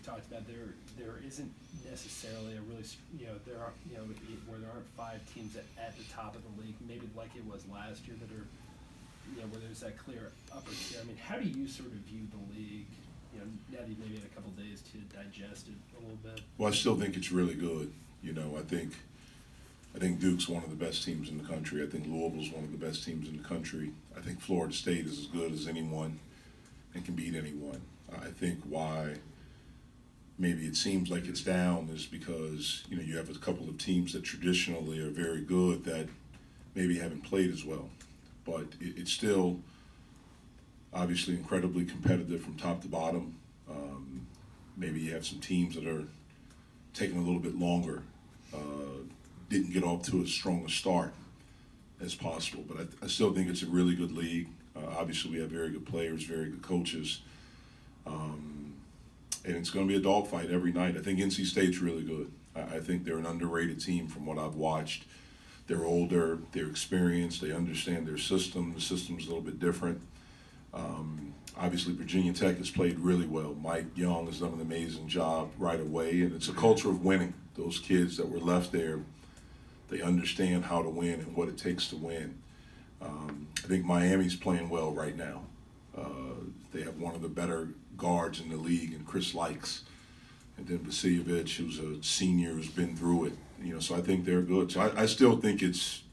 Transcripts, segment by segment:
talked about, there isn't necessarily a really, there are, where there aren't 5 teams at the top of the league, maybe like it was last year, that are, where there's that clear upper tier. I mean, how do you sort of view the league, now that you've maybe had a couple days to digest it a little bit? Well, I still think it's really good. I think Duke's one of the best teams in the country. I think Louisville's one of the best teams in the country. I think Florida State is as good as anyone and can beat anyone. I think why maybe it seems like it's down is because, you have a couple of teams that traditionally are very good that maybe haven't played as well. But it's still obviously incredibly competitive from top to bottom. Maybe you have some teams that are taking a little bit longer, didn't get off to as strong a start as possible. But I still think it's a really good league. Obviously, we have very good players, very good coaches. And it's going to be a dogfight every night. I think NC State's really good. I think they're an underrated team from what I've watched. They're older, they're experienced, they understand their system. The system's a little bit different. Obviously, Virginia Tech has played really well. Mike Young has done an amazing job right away, and it's a culture of winning. Those kids that were left there, they understand how to win and what it takes to win. I think Miami's playing well right now. They have one of the better guards in the league, and Chris Likes. And then Vasiljevic, who's a senior who's been through it. So I think they're good. So I still think it's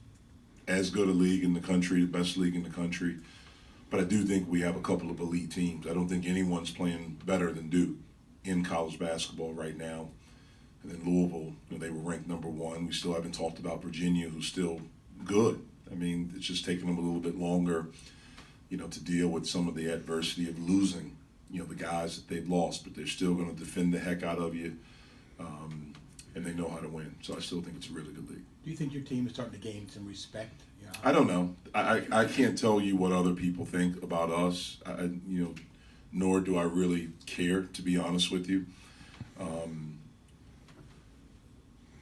as good a league in the country, the best league in the country. But I do think we have a couple of elite teams. I don't think anyone's playing better than Duke in college basketball right now. And then Louisville, they were ranked number 1. We still haven't talked about Virginia, who's still good. I mean, it's just taking them a little bit longer, to deal with some of the adversity of losing, the guys that they've lost. But they're still going to defend the heck out of you, and they know how to win. So I still think it's a really good league. Do you think your team is starting to gain some respect? I don't know. I can't tell you what other people think about us. Nor do I really care, to be honest with you.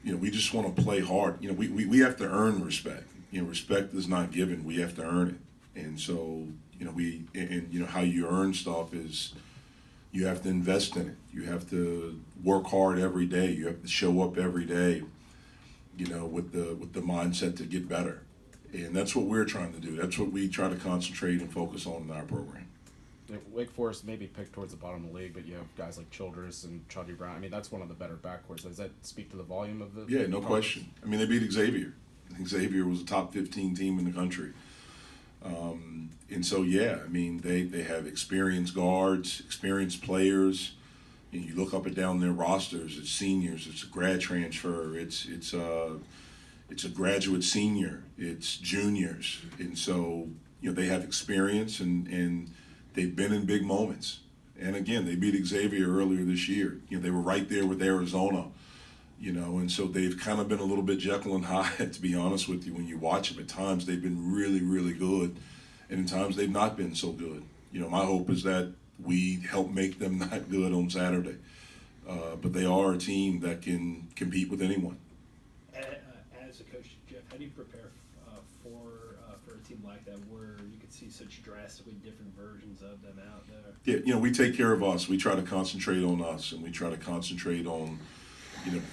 We just want to play hard. We have to earn respect. Respect is not given. We have to earn it. And so, how you earn stuff is you have to invest in it. You have to work hard every day. You have to show up every day, with the mindset to get better. And that's what we're trying to do. That's what we try to concentrate and focus on in our program. Wake Forest may be picked towards the bottom of the league, but you have guys like Childress and Chuddy Brown. I mean, that's one of the better backcourts. Does that speak to the volume of the? Yeah, no question. I mean, they beat Xavier. Xavier was a top 15 team in the country. And so, yeah, I mean, they have experienced guards, experienced players. You look up and down their rosters. It's seniors. It's a grad transfer. It's a graduate senior. It's juniors. And so, they have experience and they've been in big moments. And again, they beat Xavier earlier this year. They were right there with Arizona. And so they've kind of been a little bit Jekyll and Hyde, to be honest with you. When you watch them, at times they've been really, really good, and at times they've not been so good. My hope is that we help make them not good on Saturday. But they are a team that can compete with anyone. As a coach, Jeff, how do you prepare for a team like that where you could see such drastically different versions of them out there? Yeah, we take care of us. We try to concentrate on us, and we try to concentrate on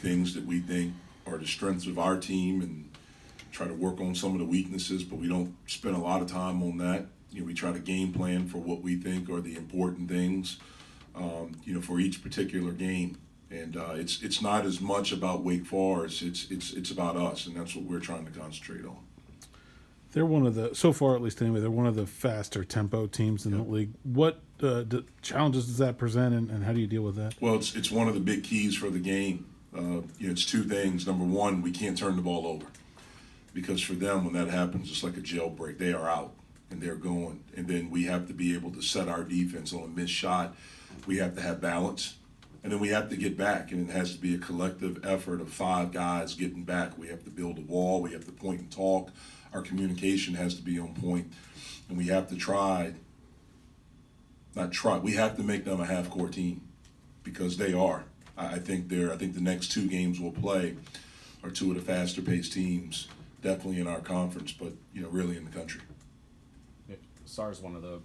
things that we think are the strengths of our team and try to work on some of the weaknesses, but we don't spend a lot of time on that. We try to game plan for what we think are the important things, for each particular game. And it's not as much about Wake Forest, it's about us, and that's what we're trying to concentrate on. They're one of the, so far at least anyway, they're one of the faster tempo teams in the league. What challenges does that present, and how do you deal with that? Well, it's one of the big keys for the game. It's 2 things. Number one, we can't turn the ball over, because for them, when that happens, it's like a jailbreak. They are out and they're going. And then we have to be able to set our defense on a missed shot. We have to have balance. And then we have to get back, and it has to be a collective effort of 5 guys getting back. We have to build a wall. We have to point and talk. Our communication has to be on point. And we have to we have to make them a half-court team, because they are. I think the next 2 games we'll play are 2 of the faster-paced teams, definitely in our conference, but really in the country. SAR is one of the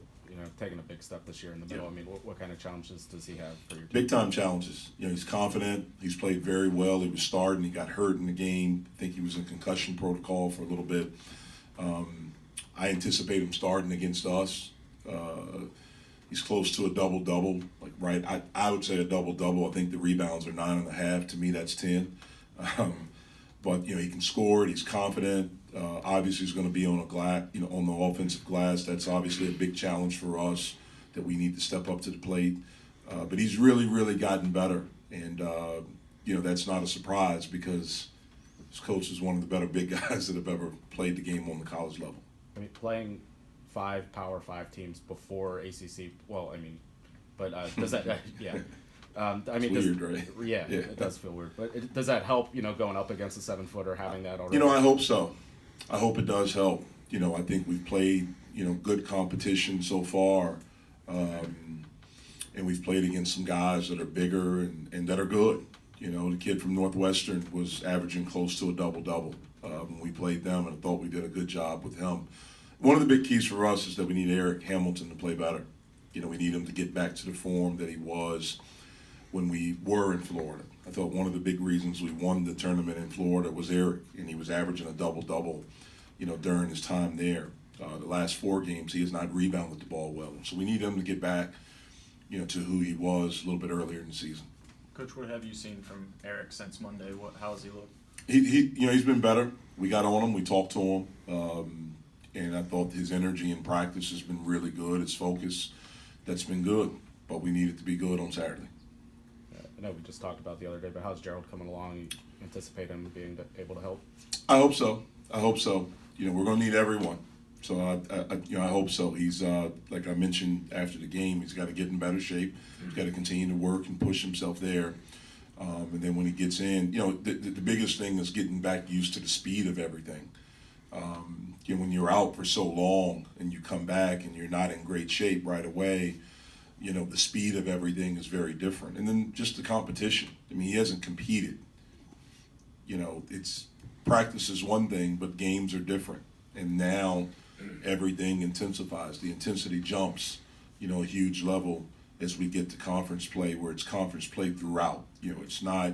taking a big step this year in the middle. Yeah. I mean, what kind of challenges does he have for your team? Big time challenges. He's confident. He's played very well. He was starting. He got hurt in the game. I think he was in concussion protocol for a little bit. I anticipate him starting against us. He's close to a double-double. I would say a double-double. I think the rebounds are 9.5. To me, that's 10. But he can score. He's confident. Obviously, he's going to be on on the offensive glass. That's obviously a big challenge for us that we need to step up to the plate. But he's really, really gotten better, and that's not a surprise because his coach is one of the better big guys that have ever played the game on the college level. I mean, playing 5 Power 5 teams before ACC. Well, I mean, but does that? Yeah. I mean, It's weird, right? Yeah, Yeah. it does feel weird. But does that help? Going up against a 7-footer, having that already. I hope so. I hope it does help. I think we've played good competition so far, and we've played against some guys that are bigger and that are good. The kid from Northwestern was averaging close to a double-double when we played them, and I thought we did a good job with him. One of the big keys for us is that we need Eric Hamilton to play better. We need him to get back to the form that he was when we were in Florida. I thought one of the big reasons we won the tournament in Florida was Eric, and he was averaging a double-double, during his time there. The last 4 games, he has not rebounded the ball well. So we need him to get back, to who he was a little bit earlier in the season. Coach, what have you seen from Eric since Monday? How has he looked? He's been better. We got on him. We talked to him. And I thought his energy in practice has been really good. His focus, that's been good. But we need it to be good on Saturday. I know we just talked about the other day, but how's Gerald coming along? You anticipate him being able to help? I hope so. We're going to need everyone. So I hope so. He's like I mentioned after the game, he's got to get in better shape. He's got to continue to work and push himself there. And then when he gets in, the biggest thing is getting back used to the speed of everything. When you're out for so long and you come back and you're not in great shape right away, the speed of everything is very different. And then just the competition. I mean, he hasn't competed. It's practice is one thing, but games are different. And now everything intensifies. The intensity jumps, a huge level as we get to conference play, where it's conference play throughout. It's not,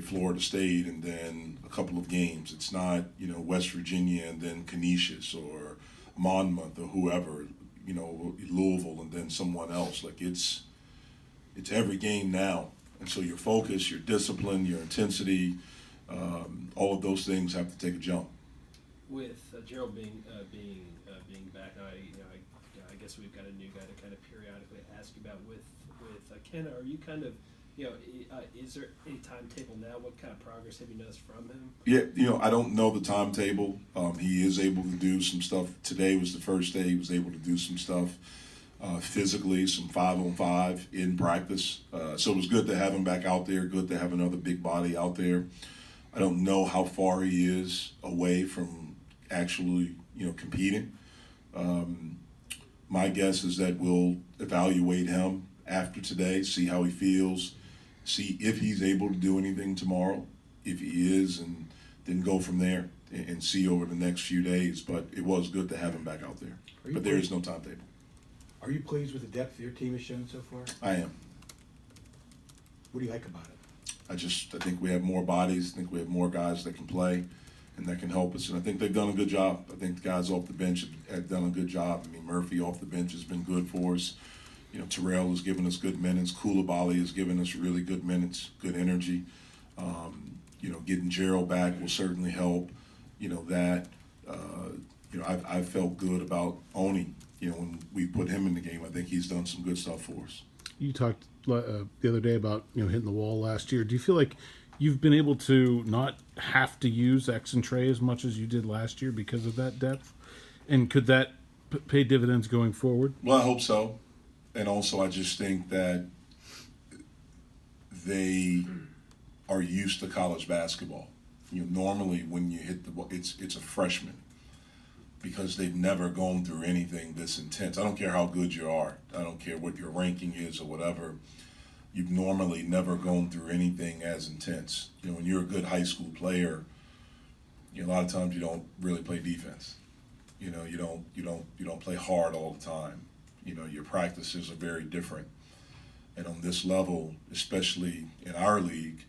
Florida State and then a couple of games. It's not, West Virginia and then Canisius or Monmouth or whoever, Louisville and then someone else. It's every game now. And so your focus, your discipline, your intensity, all of those things have to take a jump. With Gerald being back, I guess we've got a new guy to kind of periodically ask about with Ken. Are you kind of, is there any timetable now? What kind of progress have you noticed from him? Yeah, I don't know the timetable. He is able to do some stuff. Today was the first day he was able to do some stuff physically, some 5-on-5 in practice. So it was good to have him back out there, good to have another big body out there. I don't know how far he is away from actually, competing. My guess is that we'll evaluate him after today, see how he feels, see if he's able to do anything tomorrow. If he is, and then go from there and see over the next few days. But it was good to have him back out there. But there is no timetable. Are you pleased with the depth your team has shown so far? I am. What do you like about it? I think we have more bodies. I think we have more guys that can play and that can help us. And I think they've done a good job. I think the guys off the bench have done a good job. I mean, Murphy off the bench has been good for us. Terrell has given us good minutes. Koulibaly has given us really good minutes, good energy. Getting Gerald back will certainly help. I felt good about Oni. When we put him in the game, I think he's done some good stuff for us. You talked the other day about hitting the wall last year. Do you feel like you've been able to not have to use X and Trey as much as you did last year because of that depth? And could that pay dividends going forward? Well, I hope so. And also, I just think that they are used to college basketball. Normally when you hit the ball, it's a freshman because they've never gone through anything this intense. I don't care how good you are. I don't care what your ranking is or whatever. You've normally never gone through anything as intense. When you're a good high school player, a lot of times you don't really play defense. You don't play hard all the time. You know, your practices are very different. And on this level, especially in our league,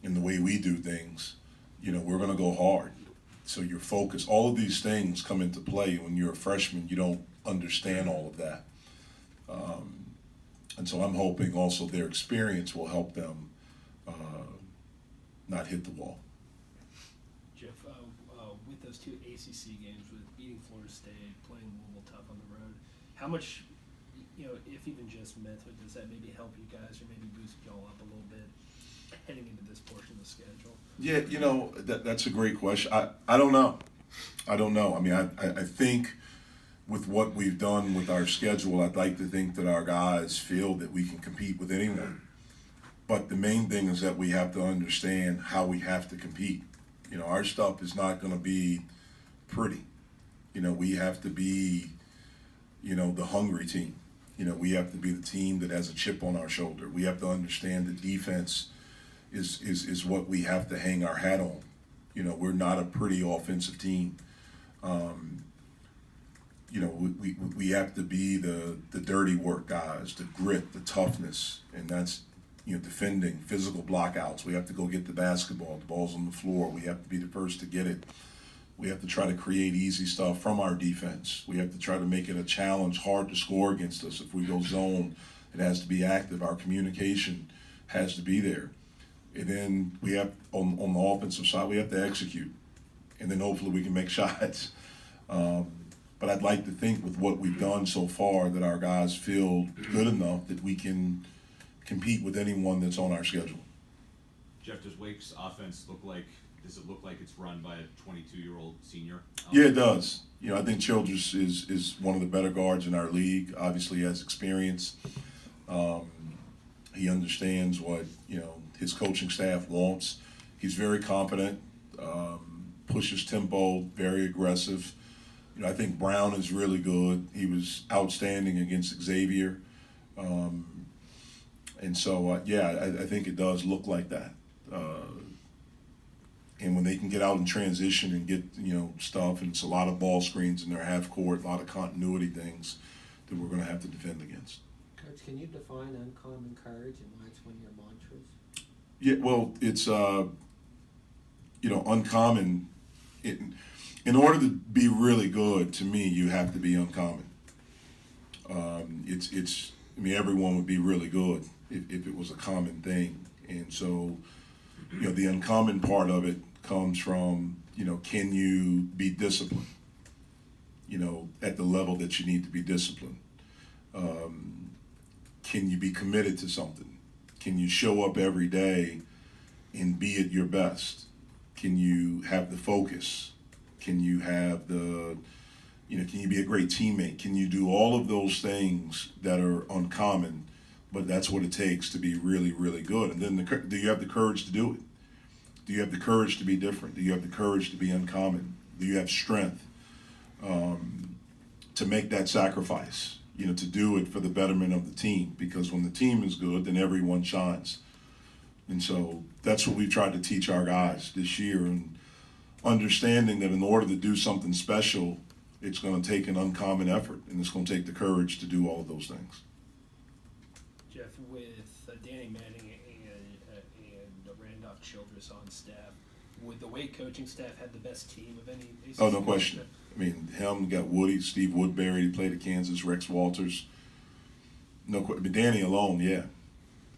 in the way we do things, you know, we're going to go hard. So your focus, all of these things come into play. When you're a freshman, you don't understand all of that. And so I'm hoping also their experience will help them not hit the wall. Jeff, with those two ACC games, with beating Florida State, playing Louisville tough on the road, how much, you know, if even just mentally, does that maybe help you guys or maybe boost y'all up a little bit heading into this portion of the schedule? Yeah, you know, that's a great question. I don't know. I mean, I think with what we've done with our schedule, I'd like to think that our guys feel that we can compete with anyone. But the main thing is that we have to understand how we have to compete. You know, our stuff is not going to be pretty. You know, we have to be, you know, the hungry team. You know, we have to be the team that has a chip on our shoulder. We have to understand that defense is what we have to hang our hat on. You know, we're not a pretty offensive team. You know, we have to be the dirty work guys, the grit, the toughness, and that's, you know, defending, physical blockouts. We have to go get the basketball, the ball's on the floor. We have to be the first to get it. We have to try to create easy stuff from our defense. We have to try to make it a challenge, hard to score against us. If we go zone, it has to be active. Our communication has to be there. And then we have, on the offensive side, we have to execute. And then hopefully we can make shots. But I'd like to think with what we've done so far that our guys feel good enough that we can compete with anyone that's on our schedule. Jeff, does Wake's offense does it look like it's run by a 22-year-old senior? Yeah, it does. You know, I think Childress is one of the better guards in our league. Obviously, he has experience. He understands what, you know, his coaching staff wants. He's very competent, pushes tempo, very aggressive. You know, I think Brown is really good. He was outstanding against Xavier. And so, yeah, I think it does look like that. And when they can get out in transition and get, you know, stuff, and it's a lot of ball screens in their half court, a lot of continuity things that we're going to have to defend against. Coach, can you define uncommon courage and why it's one of your mantras? Yeah, well, it's, you know, uncommon. In order to be really good, to me, you have to be uncommon. I mean, everyone would be really good if it was a common thing. And so, you know, the uncommon part of it comes from, you know, can you be disciplined, you know, at the level that you need to be disciplined? Can you be committed to something? Can you show up every day and be at your best? Can you have the focus? Can you have the, you know, can you be a great teammate? Can you do all of those things that are uncommon, but that's what it takes to be really, really good? And then do you have the courage to do it? Do you have the courage to be different? Do you have the courage to be uncommon? Do you have strength to make that sacrifice, you know, to do it for the betterment of the team? Because when the team is good, then everyone shines. And so that's what we've tried to teach our guys this year, and understanding that in order to do something special, it's going to take an uncommon effort, and it's going to take the courage to do all of those things. Jeff, with Danny Manning and Randolph Childress on staff, would the Wake coaching staff have the best team of any ACC? Oh, no question. I mean, him, got Woody, Steve Woodbury, he played at Kansas, Rex Walters. No question. But Danny alone, yeah.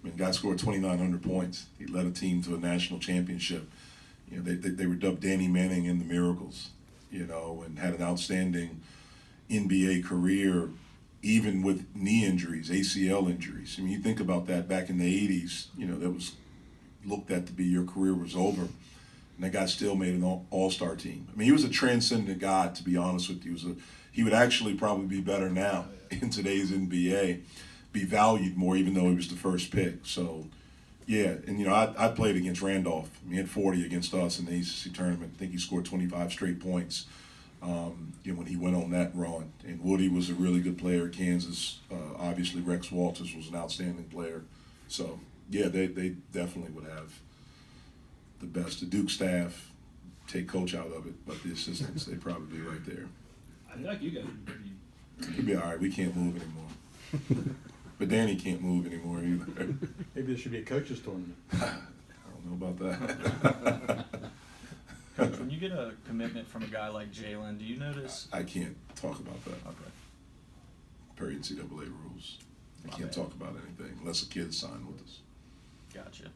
I mean, guy scored 2,900 points. He led a team to a national championship. You know, they were dubbed Danny Manning and the Miracles, you know, and had an outstanding NBA career, even with knee injuries, ACL injuries. I mean, you think about that back in the 80s, you know, that was looked at to be your career was over. And that guy still made an all-star team. I mean, he was a transcendent guy, to be honest with you. He would actually probably be better now in today's NBA, be valued more, even though he was the first pick. So, yeah, and, you know, I played against Randolph. He had 40 against us in the ACC tournament. I think he scored 25 straight points, you know, when he went on that run. And Woody was a really good player at Kansas. Obviously, Rex Walters was an outstanding player. So, yeah, they definitely would have the best. The Duke staff, take coach out of it, but the assistants, they'd probably be right there. I feel like you guys would be He'll be all right. We can't move anymore. But Danny can't move anymore either. Maybe there should be a coaches tournament. I don't know about that. Coach, when you get a commitment from a guy like Jalen, do you notice? I can't talk about that. Okay. Per NCAA rules. I My can't bad. talk about anything unless a kid signed with us. Gotcha.